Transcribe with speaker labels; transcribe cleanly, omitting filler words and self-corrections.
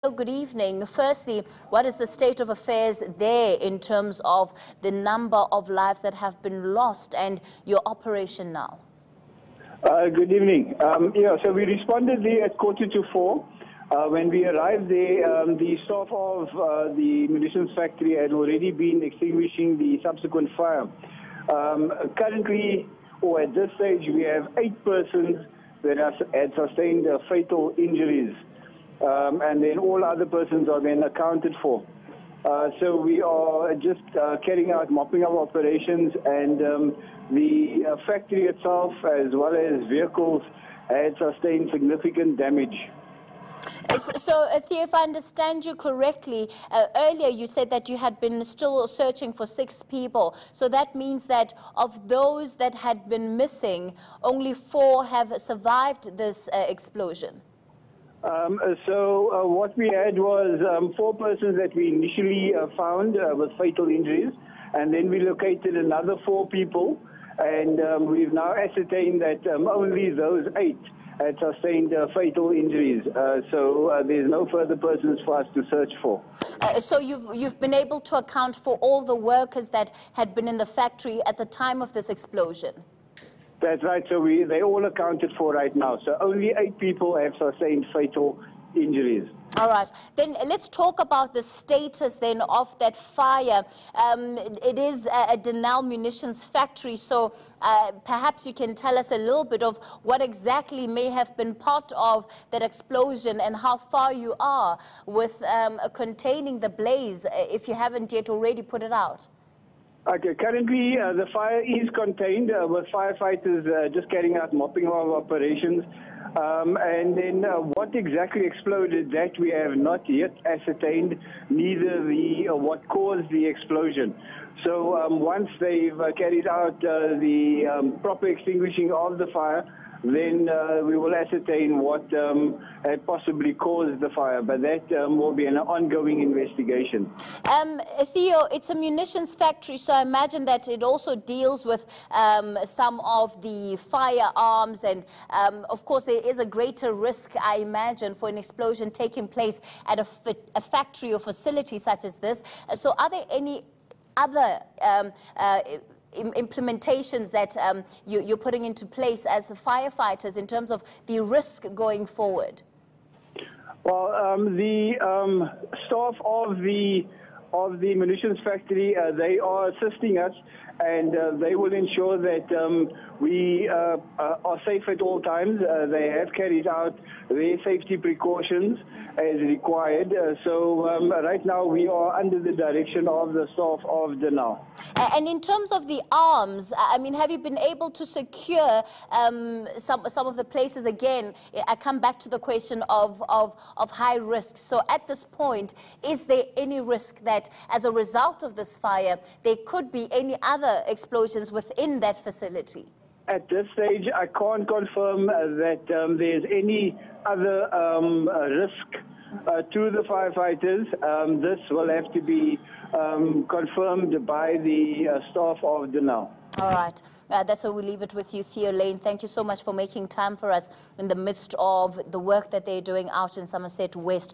Speaker 1: Good evening. Firstly, what is the state of affairs there in terms of the number of lives that have been lost and your operation now?
Speaker 2: Good evening. So we responded there at 3:45. When we arrived there, the staff of the munitions factory had already been extinguishing the subsequent fire. Currently, or at this stage, we have 8 persons that had sustained fatal injuries. And then all other persons are then accounted for. So we are just carrying out mopping up operations, and the factory itself, as well as vehicles, had sustained significant damage.
Speaker 1: So, Theo, if I understand you correctly, earlier you said that you had been still searching for 6 people. So that means that of those that had been missing, only 4 have survived this explosion.
Speaker 2: What we had was 4 persons that we initially found with fatal injuries, and then we located another 4 people, and we've now ascertained that only those 8 had sustained fatal injuries. There's no further persons for us to search for.
Speaker 1: So you've been able to account for all the workers that had been in the factory at the time of this explosion?
Speaker 2: That's right. So they all accounted for right now. So only 8 people have sustained fatal injuries.
Speaker 1: All right. Then let's talk about the status then of that fire. It is a Denel munitions factory, so perhaps you can tell us a little bit of what exactly may have been part of that explosion and how far you are with containing the blaze, if you haven't yet already put it out.
Speaker 2: Okay, currently the fire is contained with firefighters just carrying out mopping up operations. And then what exactly exploded, that we have not yet ascertained, neither what caused the explosion. So once they've carried out the proper extinguishing of the fire, then we will ascertain what had possibly caused the fire, but that will be an ongoing investigation.
Speaker 1: Theo, it's a munitions factory, so I imagine that it also deals with some of the firearms, and of course there is a greater risk, I imagine, for an explosion taking place at a factory or facility such as this. So are there any other implementations that you're putting into place as the firefighters in terms of the risk going forward?
Speaker 2: Well, the staff of the munitions factory, they are assisting us, and they will ensure that we are safe at all times. They have carried out their safety precautions as required. Right now we are under the direction of the staff of Denel.
Speaker 1: And in terms of the arms, I mean, have you been able to secure some of the places? Again, I come back to the question of high risk. So at this point, is there any risk that as a result of this fire, there could be any other explosions within that facility?
Speaker 2: At this stage, I can't confirm that there's any other risk to the firefighters. This will have to be confirmed by the staff of Denel.
Speaker 1: All right. That's why we leave it with you, Theo Lane. Thank you so much for making time for us in the midst of the work that they're doing out in Somerset West.